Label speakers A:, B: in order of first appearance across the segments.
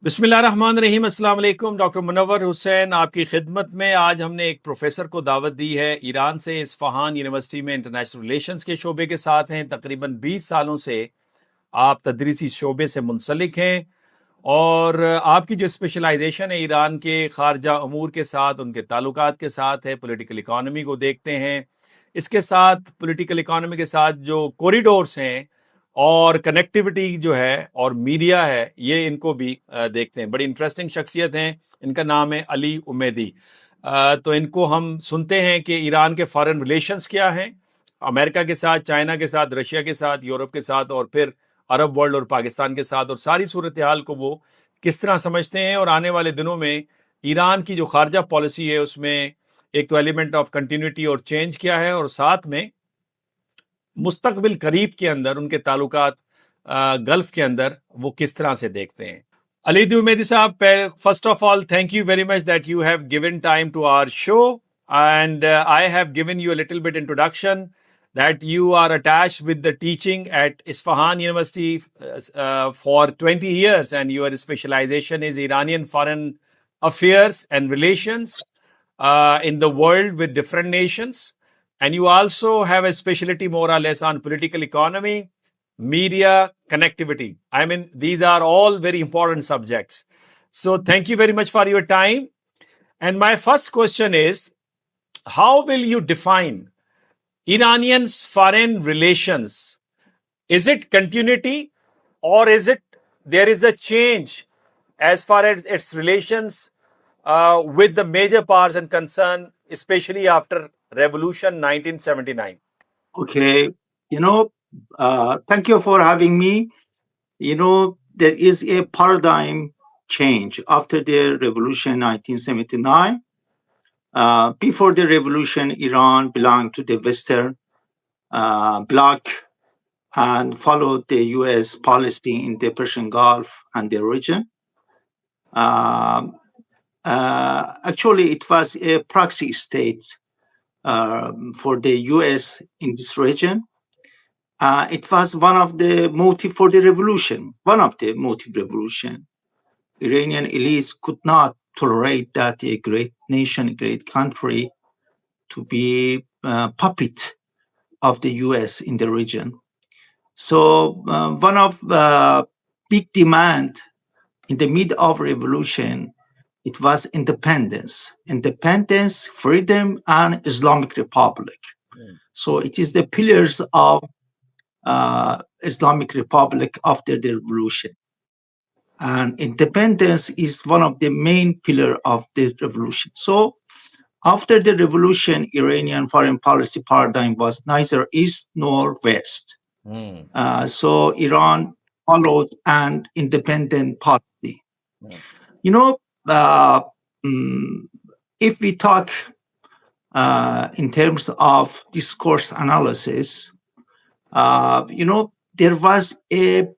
A: बिस्मिल्लाहिर्रहमानिर्रहीम, अस्सलाम वालेकुम। डॉक्टर मुनव्वर हुसैन आपकी खिदमत में। आज हमने एक प्रोफेसर को दावत दी है ईरान से। इस्फहान यूनिवर्सिटी में इंटरनेशनल रिलेशंस के शोबे के साथ हैं। तकरीबन 20 सालों से आप तदरीसी शोबे से मुंसलिक हैं और आपकी जो स्पेशलाइजेशन है ईरान के खारजा अमूर के साथ, उनके ताल्लुकात के साथ है। पॉलिटिकल इकॉनमी को देखते हैं, इसके साथ पॉलिटिकल इकॉनमी के साथ जो कॉरिडोर्स हैं और कनेक्टिविटी जो है और मीडिया है, ये इनको भी देखते हैं। बड़ी इंटरेस्टिंग शख्सियत हैं। इनका नाम है अली उमैदी। तो इनको हम सुनते हैं कि ईरान के फॉरेन रिलेशंस क्या हैं, अमेरिका के साथ, चाइना के साथ, रशिया के साथ, यूरोप के साथ और फिर अरब वर्ल्ड और पाकिस्तान के साथ, और सारी सूरत हाल को वो किस तरह समझते हैं। और आने वाले दिनों में ईरान की जो खारजा पॉलिसी है उसमें एक तो एलिमेंट ऑफ कंटिन्यूटी और चेंज क्या है, और साथ में मुस्तकबिल करीब के अंदर उनके ताल्लुकात गल्फ के अंदर वो किस तरह से देखते हैं। अली उमेदी साहब, first of all thank you very much that you have given time to our show and I have given you a little bit introduction that you are attached with the teaching at Isfahan University for 20 years and your specialization is Iranian foreign affairs and relations in the world with different nations, and you also have a specialty more or less on political economy, media, connectivity. I mean, these are all very important subjects. So thank you very much for your time. And my first question is, how will you define Iranian's foreign relations? Is it continuity, or is it there is a change as far as its relations with the major powers and concern, especially after Revolution 1979?
B: Okay, thank you for having me. There is a paradigm change after the revolution 1979. Before the revolution, Iran belonged to the Western bloc and followed the U.S. policy in the Persian Gulf and the region. Actually, it was a proxy state for the U.S. in this region. It was one of the motive for the revolution, one of the motive revolution. Iranian elites could not tolerate that a great nation, a great country, to be puppet of the U.S. in the region. So one of the big demand in the mid of revolution, it was independence, freedom, and Islamic Republic. So it is the pillars of Islamic Republic after the revolution. And independence is one of the main pillar of the revolution. So after the revolution, Iranian foreign policy paradigm was neither east nor west. So Iran followed an independent policy. If we talk in terms of discourse analysis, there was a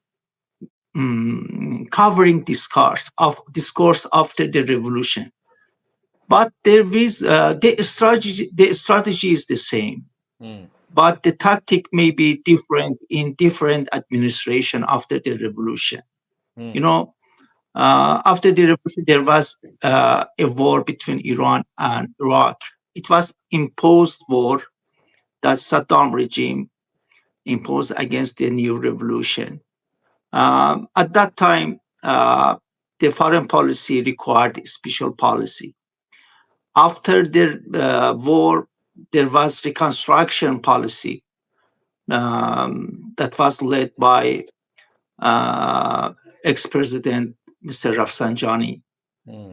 B: covering discourse after the revolution, but there is the strategy is the same, but the tactic may be different in different administration after the revolution. After the revolution, there was a war between Iran and Iraq. It was imposed war that Saddam regime imposed against the new revolution. At that time, the foreign policy required special policy. After the war, there was reconstruction policy that was led by ex-president Mr. Rafsanjani.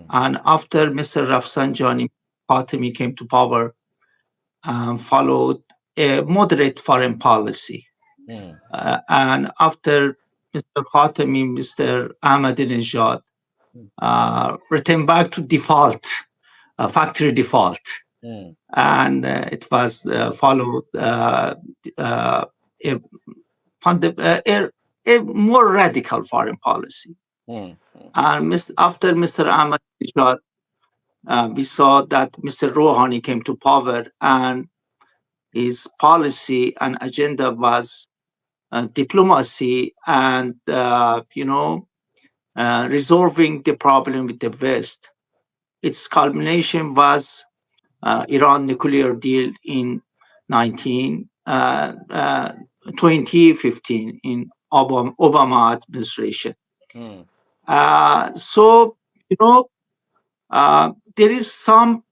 B: And after Mr. Rafsanjani, Khatami came to power and followed a moderate foreign policy. And after Mr. Khatami, Mr. Ahmadinejad returned back to default, factory default. And it was followed a more radical foreign policy. And after Mr. Ahmadinejad, we saw that Mr. Rouhani came to power, and his policy and agenda was diplomacy and resolving the problem with the West. Its culmination was Iran nuclear deal in 2015 in Obama administration.
A: Hmm.
B: So, you know, there is some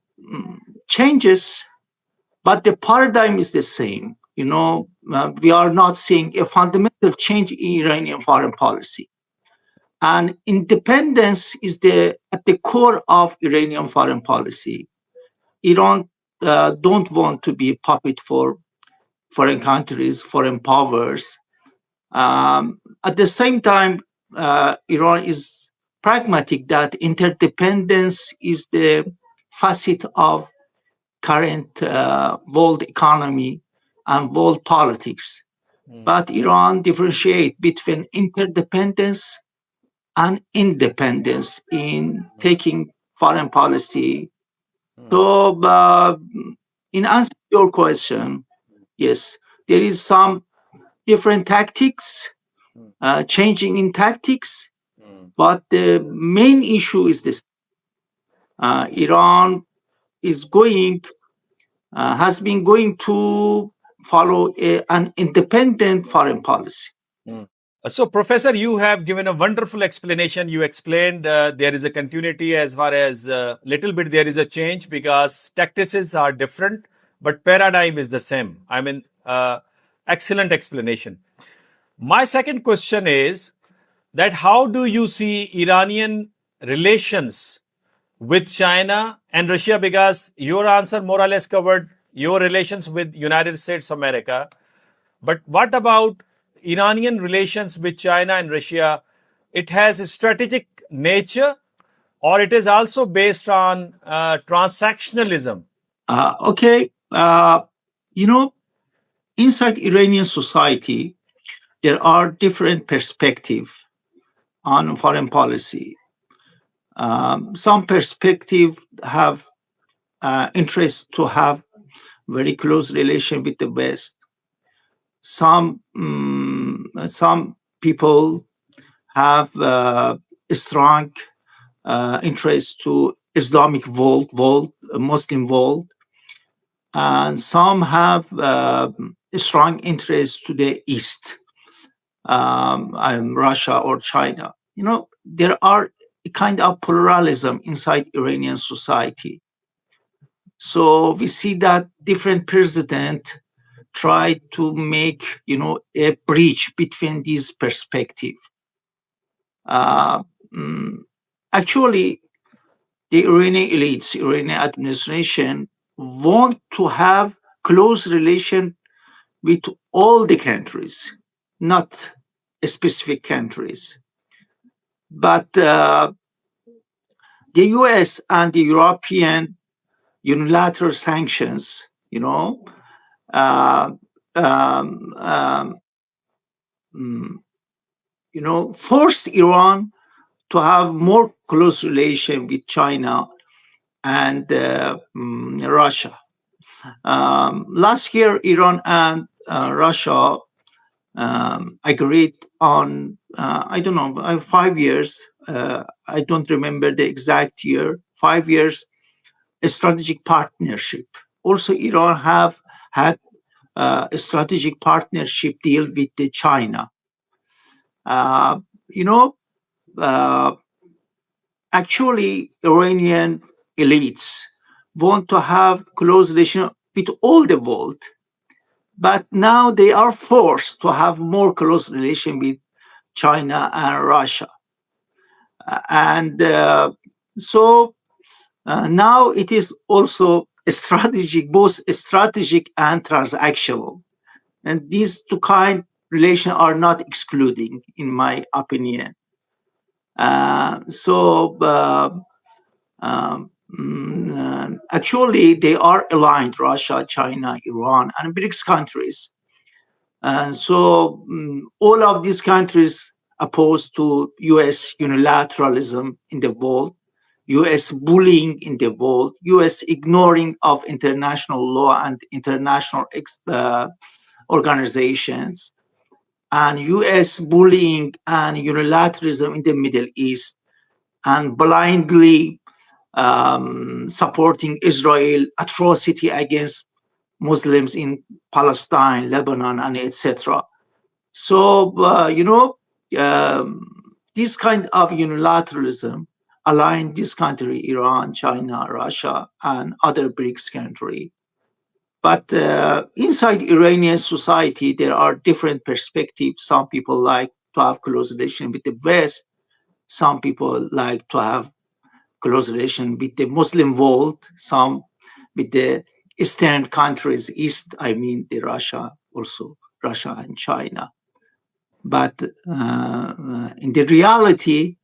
B: changes, but the paradigm is the same. We are not seeing a fundamental change in Iranian foreign policy. And independence is at the core of Iranian foreign policy. Iran don't want to be a puppet for foreign countries, foreign powers. At the same time, Iran is pragmatic that interdependence is the facet of current world economy and world politics. But Iran differentiate between interdependence and independence in taking foreign policy. So, in answer to your question, yes, there is some different tactics, changing in tactics, but the main issue is this: Iran is has been going to follow an independent foreign policy.
A: So, Professor, you have given a wonderful explanation. You explained there is a continuity as far as little bit there is a change because tactics are different, but paradigm is the same. I mean, excellent explanation. My second question is that how do you see Iranian relations with China and Russia? Because your answer more or less covered your relations with United States of America. But what about Iranian relations with China and Russia? It has a strategic nature or it is also based on transactionalism?
B: Okay, inside Iranian society, there are different perspectives on foreign policy. Some perspective have interest to have very close relation with the West. Some people have a strong interest to Islamic world, Muslim world, and some have a strong interest to the East, Russia or China. There are a kind of pluralism inside Iranian society. So we see that different presidents try to make, a bridge between these perspectives. Actually, the Iranian elites, Iranian administration want to have close relation with all the countries, not specific countries. But the US and the European unilateral sanctions, uh, um, um, forced Iran to have more close relation with China and Russia. Last year, Iran and Russia agreed on, I don't know, 5 years. I don't remember the exact year. 5 years, a strategic partnership. Also, Iran have had a strategic partnership deal with China. Actually, Iranian elites want to have close relation with all the world, but now they are forced to have more close relation with China and Russia. And so now it is also a strategic, both strategic and transactional. And these two kind relations are not excluding, in my opinion. Actually, they are aligned, Russia, China, Iran, and BRICS countries. And so all of these countries opposed to U.S. unilateralism in the world, U.S. bullying in the world, U.S. ignoring of international law and international organizations. and US bullying and unilateralism in the Middle East, and blindly supporting Israel atrocity against Muslims in Palestine, Lebanon, and etc. So, this kind of unilateralism aligned this country, Iran, China, Russia, and other BRICS countries. But inside Iranian society, there are different perspectives. Some people like to have close relation with the West. Some people like to have close relation with the Muslim world. Some with the Eastern countries, East, I mean the Russia, also Russia and China. But in the reality,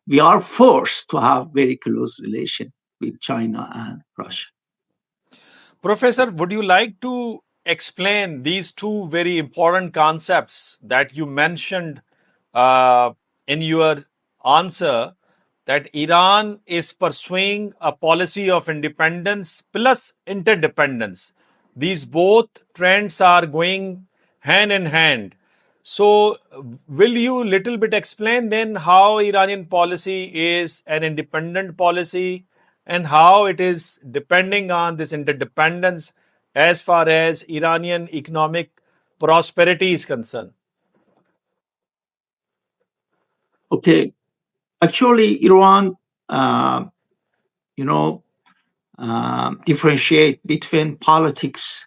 B: we are forced to have very close relation with China and Russia.
A: Professor, would you like to explain these two very important concepts that you mentioned in your answer, that Iran is pursuing a policy of independence plus interdependence? These both trends are going hand in hand. So, will you little bit explain then how Iranian policy is an independent policy and how it is depending on this interdependence as far as Iranian economic prosperity is concerned?
B: Okay, actually, Iran, differentiate between politics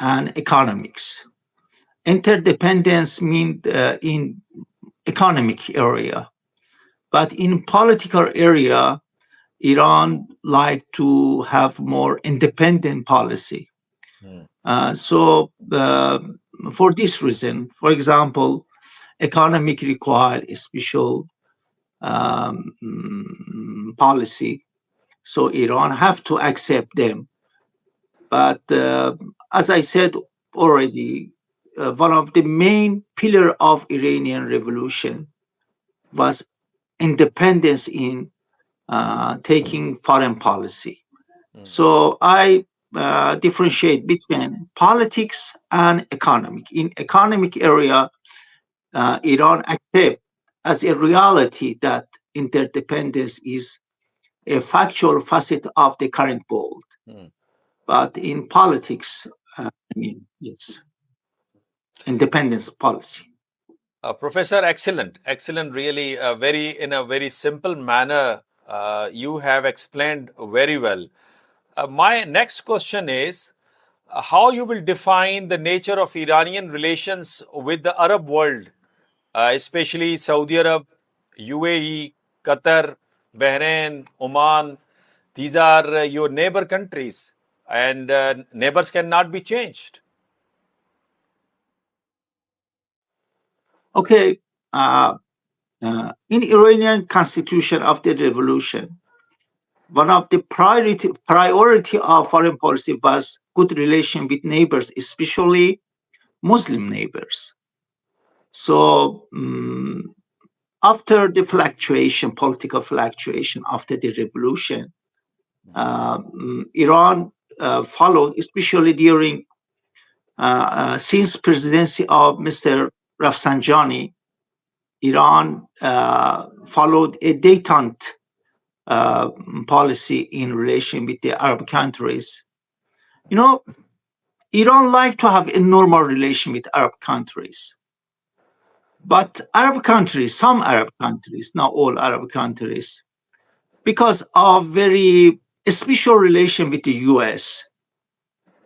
B: and economics. Interdependence means in economic area, but in political area, Iran like to have more independent policy. So for this reason, for example, economic require a special policy. So Iran have to accept them. But as I said already, one of the main pillar of Iranian revolution was independence in taking foreign policy. So I differentiate between politics and economic. In economic area, Iran accept as a reality that interdependence is a factual facet of the current world. But in politics, yes, independence policy.
A: Professor, excellent, really, in a very simple manner. You have explained very well. My next question is how you will define the nature of Iranian relations with the Arab world, especially Saudi Arab, UAE, Qatar, Bahrain, Oman. These are your neighbor countries, and neighbors cannot be changed.
B: Okay, in Iranian constitution after the revolution, one of the priority of foreign policy was good relation with neighbors, especially Muslim neighbors. So after the political fluctuation after the revolution, Iran followed, especially during since presidency of Mr. Rafsanjani, Iran followed a détente policy in relation with the Arab countries. Iran liked to have a normal relation with Arab countries. But some Arab countries, not all Arab countries, because of very special relation with the US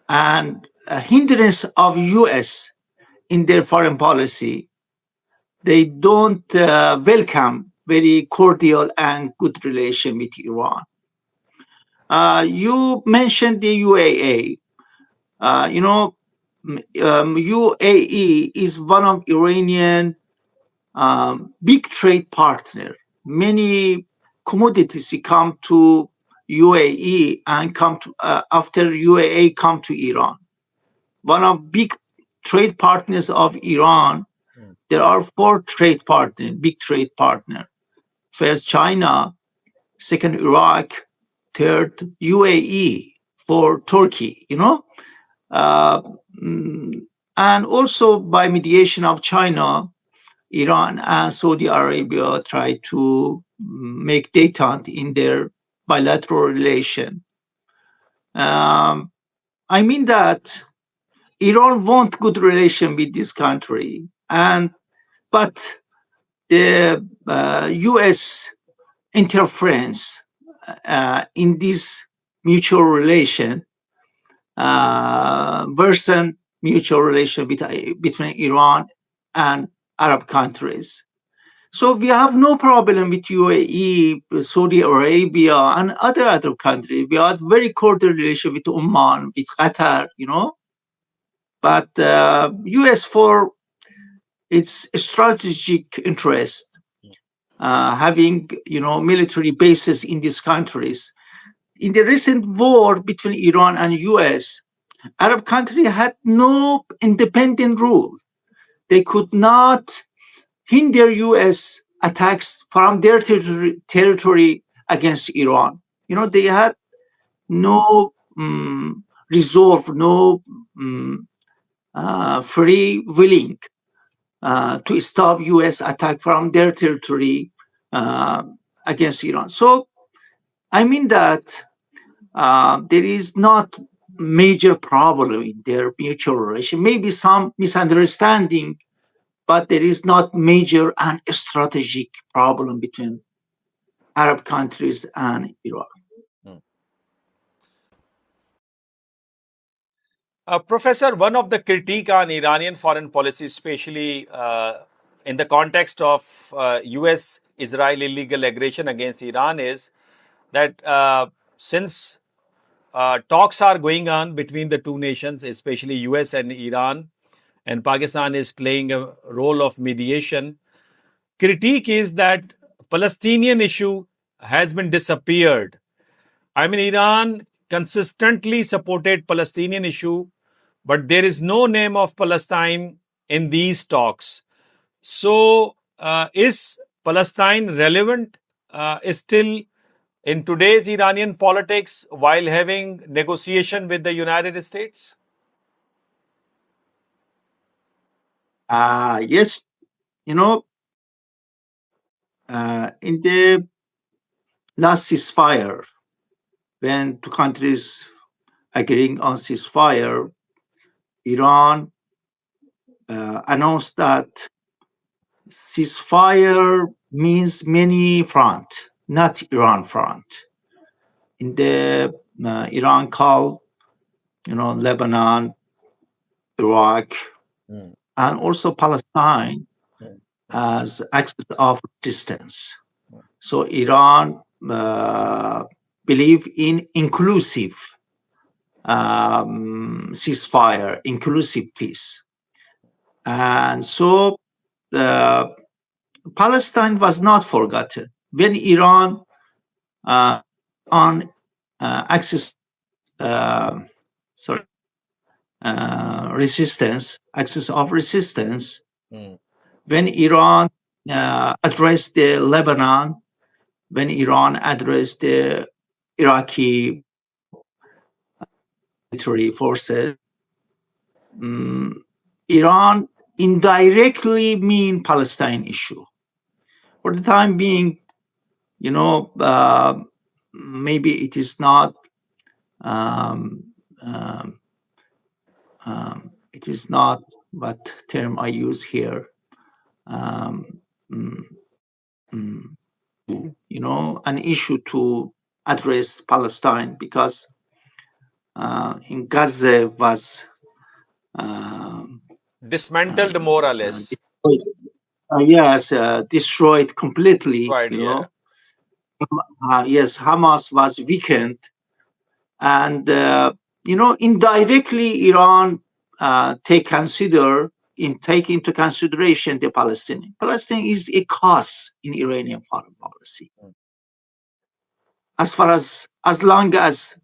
B: and a hindrance of US in their foreign policy, they don't welcome very cordial and good relation with Iran. You mentioned the UAE. UAE is one of Iranian big trade partner. Many commodities come to UAE and come to after UAE come to Iran. One of big trade partners of Iran. There are four big trade partners. First, China. Second, Iraq. Third, UAE. For Turkey. And also by mediation of China, Iran and Saudi Arabia try to make détente in their bilateral relation. I mean that Iran want good relation with this country, but the U.S. interference in this mutual relation worsen mutual relation between Iran and Arab countries. So we have no problem with UAE, Saudi Arabia, and other countries. We have very cordial relation with Oman, with Qatar, But US, for its strategic interest, having military bases in these countries. In the recent war between Iran and US, Arab countries had no independent rule. They could not hinder US attacks from their territory against Iran. They had no resolve, no free willing to stop US attack from their territory against Iran. So I mean that there is not major problem in their mutual relation. Maybe some misunderstanding, but there is not major and strategic problem between Arab countries and Iran.
A: Professor, one of the critique on Iranian foreign policy, especially in the context of US-Israel illegal aggression against Iran, is that since talks are going on between the two nations, especially US and Iran, and Pakistan is playing a role of mediation, critique is that Palestinian issue has been disappeared. I mean, Iran consistently supported Palestinian issue, but there is no name of Palestine in these talks. So, is Palestine relevant still in today's Iranian politics while having negotiation with the United States?
B: Yes, in the last ceasefire, when two countries agreeing on ceasefire, Iran announced that ceasefire means many front, not Iran front. In the Iran call, Lebanon, Iraq, and also Palestine as axis of resistance. So Iran believe in inclusive ceasefire, inclusive peace. And so Palestine was not forgotten. When Iran on axis resistance, axis of resistance, when Iran addressed the Lebanon, when Iran addressed the Iraqi military forces, Iran indirectly mean Palestine issue. For the time being, maybe it is not. It is not what term I use here. An issue to address Palestine, because in Gaza was
A: Dismantled more or less.
B: Yes, destroyed completely.
A: Destroyed, yeah.
B: Yes, Hamas was weakened, and indirectly Iran take into consideration the Palestinian. Palestine is a cause in Iranian foreign policy. As long as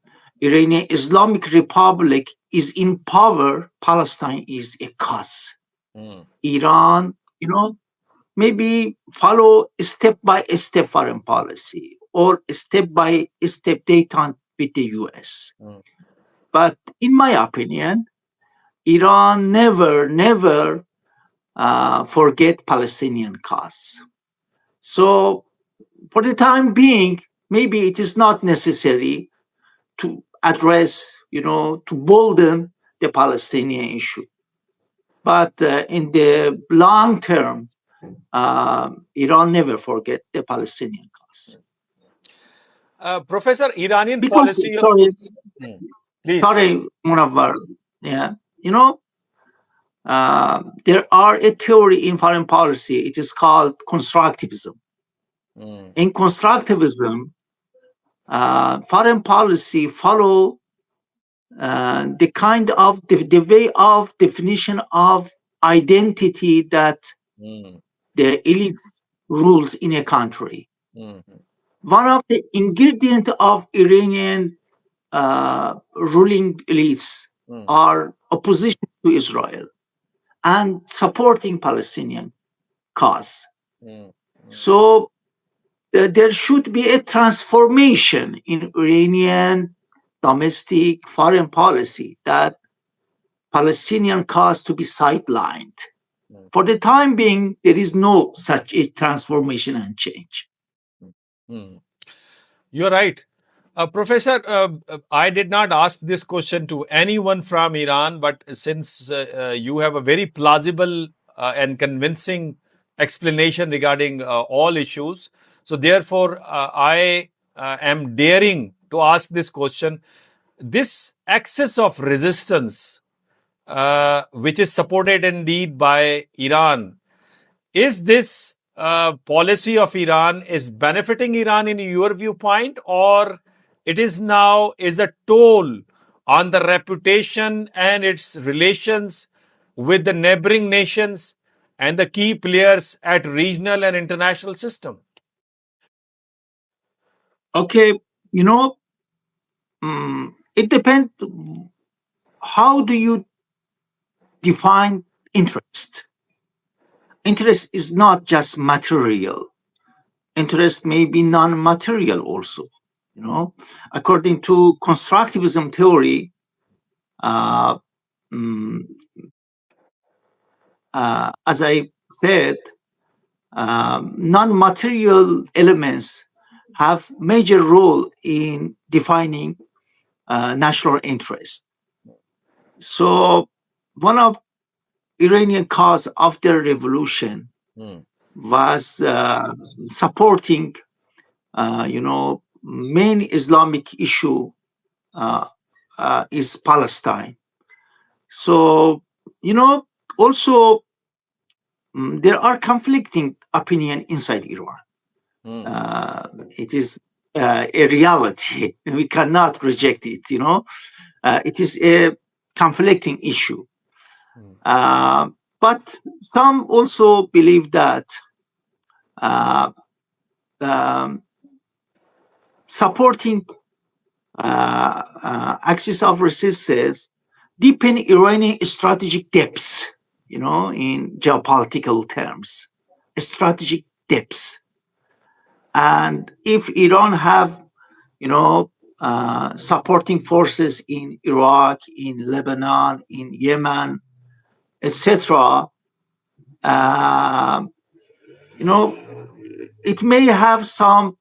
B: Iranian Islamic Republic is in power, Palestine is a cause. Iran, maybe follow step by step foreign policy or step by step détente with the US. But in my opinion, Iran never forget Palestinian cause. So for the time being, maybe it is not necessary to address, to bolden the Palestinian issue. But in the long term, Iran never forget the Palestinian cause.
A: Professor, Iranian
B: Because,
A: policy. Hmm. Please.
B: sorry, Munawar, yeah, there are a theory in foreign policy. It is called constructivism. In constructivism, foreign policy follow the kind of the way of definition of identity that the elite rules in a country. One of the ingredients of Iranian ruling elites are opposition to Israel and supporting Palestinian cause. So there should be a transformation in Iranian domestic foreign policy, that Palestinian cause to be sidelined. For the time being, there is no such a transformation and change.
A: You're right. Professor, I did not ask this question to anyone from Iran, but since you have a very plausible and convincing explanation regarding all issues, so therefore I am daring to ask this question. This excess of resistance, which is supported indeed by Iran, is this policy of Iran is benefiting Iran in your viewpoint, or it is now is a toll on the reputation and its relations with the neighboring nations and the key players at regional and international system?
B: Okay, it depends. How do you define interest? Interest is not just material. Interest may be non-material also. According to constructivism theory, as I said, non-material elements have major role in defining national interest. So one of Iranian cause after revolution was supporting, main Islamic issue is Palestine. So, also there are conflicting opinion inside Iran. It is a reality. We cannot reject it. It is a conflicting issue. But some also believe that supporting axis of resistance deepen Iranian strategic depths, in geopolitical terms, strategic depths. And if Iran have, supporting forces in Iraq, in Lebanon, in Yemen, etc., it may have some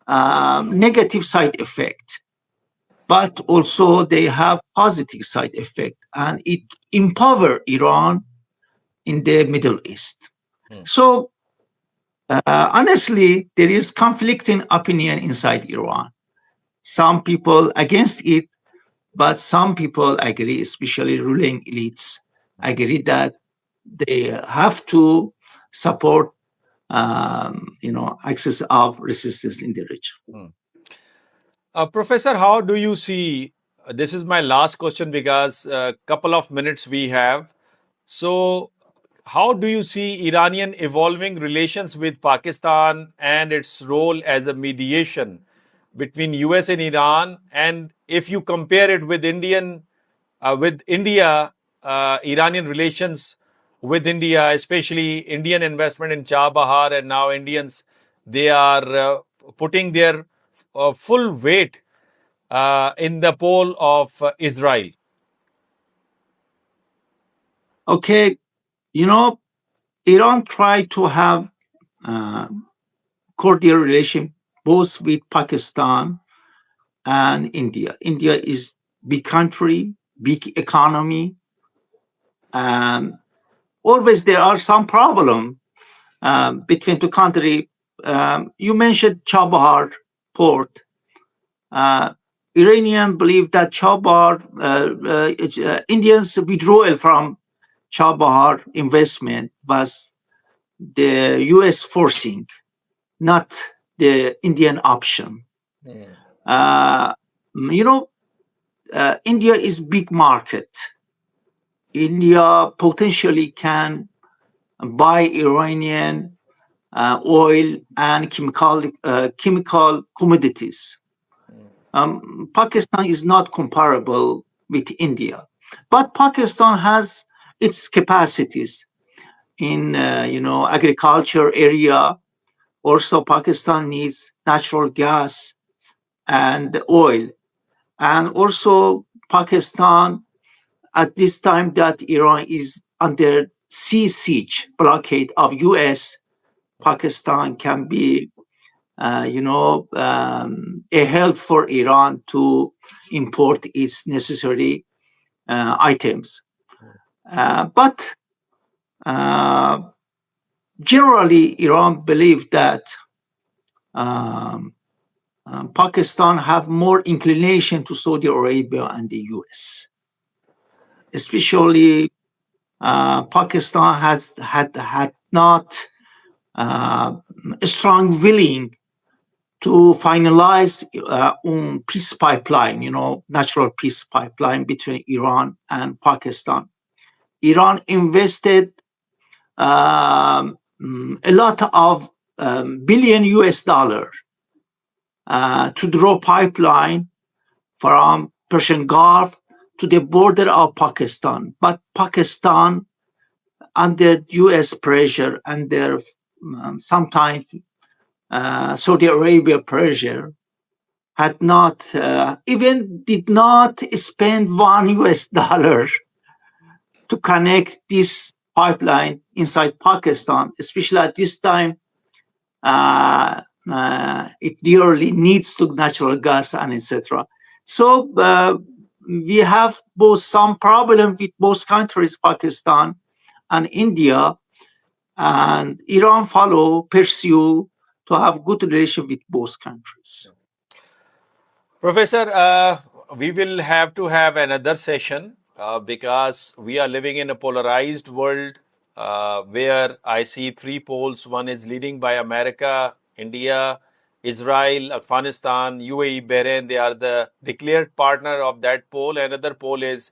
B: negative side effect, but also they have positive side effect, and it empower Iran in the Middle East. So honestly, there is conflicting opinion inside Iran. Some people against it, but some people agree, especially ruling elites, agree that they have to support, axis of resistance in the region.
A: Professor, how do you see? This is my last question because a couple of minutes we have. So, how do you see Iranian evolving relations with Pakistan and its role as a mediation between US and Iran? And if you compare it with with India, Iranian relations with India, especially Indian investment in Chabahar, and now Indians, they are putting their full weight in the pole of Israel.
B: Okay, you know, Iran tried to have uh, cordial relation both with Pakistan and India. India is big country, big economy, and always there are some problem between two country. You mentioned Chabahar port. Uh, Iranian believe that Indians withdrawal from Chabahar investment was the U.S. forcing, not the Indian option.
A: Mm.
B: Uh, you know, India is big market. India potentially can buy Iranian oil and chemical commodities. Pakistan is not comparable with India, but Pakistan has its capacities in agriculture area. Also, Pakistan needs natural gas and oil, and also Pakistan at this time that Iran is under sea siege blockade of U.S. Pakistan can be a help for Iran to import its necessary items. But uh, generally, Iran believe that um, Pakistan have more inclination to Saudi Arabia and the U.S. Especially Pakistan had not a strong willing to finalize peace pipeline, natural peace pipeline between Iran and Pakistan. Iran invested a lot of billion US dollar to draw pipeline from Persian Gulf to the border of Pakistan. But Pakistan, under US pressure, under sometimes Saudi Arabia pressure, had not even did not spend $1 to connect this pipeline inside Pakistan, especially at this time. It dearly needs to natural gas and etc. So we have both some problem with both countries, Pakistan and India, and Iran pursue to have good relation with both countries.
A: Professor, we will have to have another session because we are living in a polarized world where I see three poles. One is leading by America, India, Israel, Afghanistan, UAE, Bahrain. They are the declared partner of that pole. Another pole is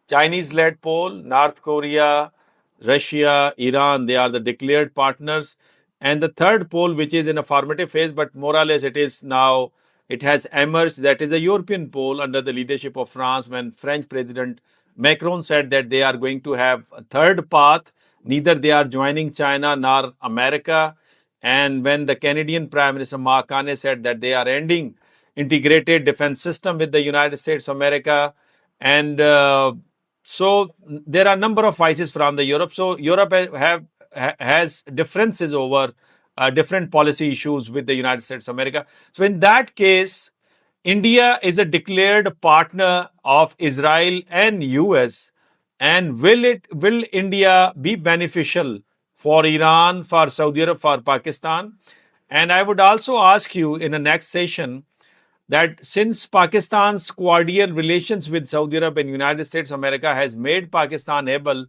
A: Chinese-led pole, North Korea, Russia, Iran, they are the declared partners. And the third pole, which is in a formative phase, but more or less it is now, it has emerged, that is a European pole under the leadership of France, when French President Macron said that they are going to have a third path, neither they are joining China nor America. And when the Canadian Prime Minister Mark Carney said that they are ending integrated defense system with the United States of America, and so there are a number of voices from the Europe. So Europe has differences over different policy issues with the United States of America. So in that case, India is a declared partner of Israel and US. And will India be beneficial for Iran, for Saudi Arabia, for Pakistan? And I would also ask you in the next session that since Pakistan's cordial relations with Saudi Arabia and United States of America has made Pakistan able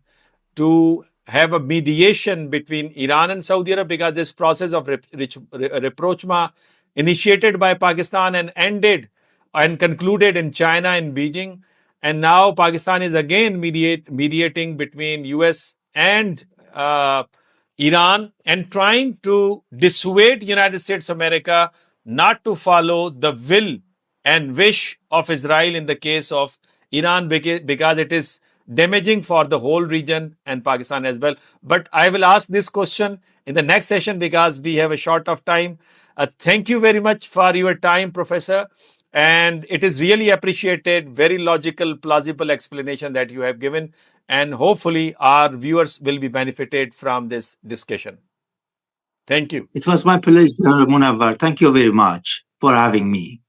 A: to have a mediation between Iran and Saudi Arabia, because this process of rapprochement initiated by Pakistan and ended and concluded in China in Beijing, and now Pakistan is again mediating between US and Iran and trying to dissuade United States of America not to follow the will and wish of Israel in the case of Iran, because it is damaging for the whole region and Pakistan as well. But I will ask this question in the next session because we have a short of time. Thank you very much for your time, Professor. And it is really appreciated, very logical, plausible explanation that you have given. and hopefully our viewers will be benefited from this discussion. Thank you.
B: It was my pleasure, Munawar. Thank you very much for having me.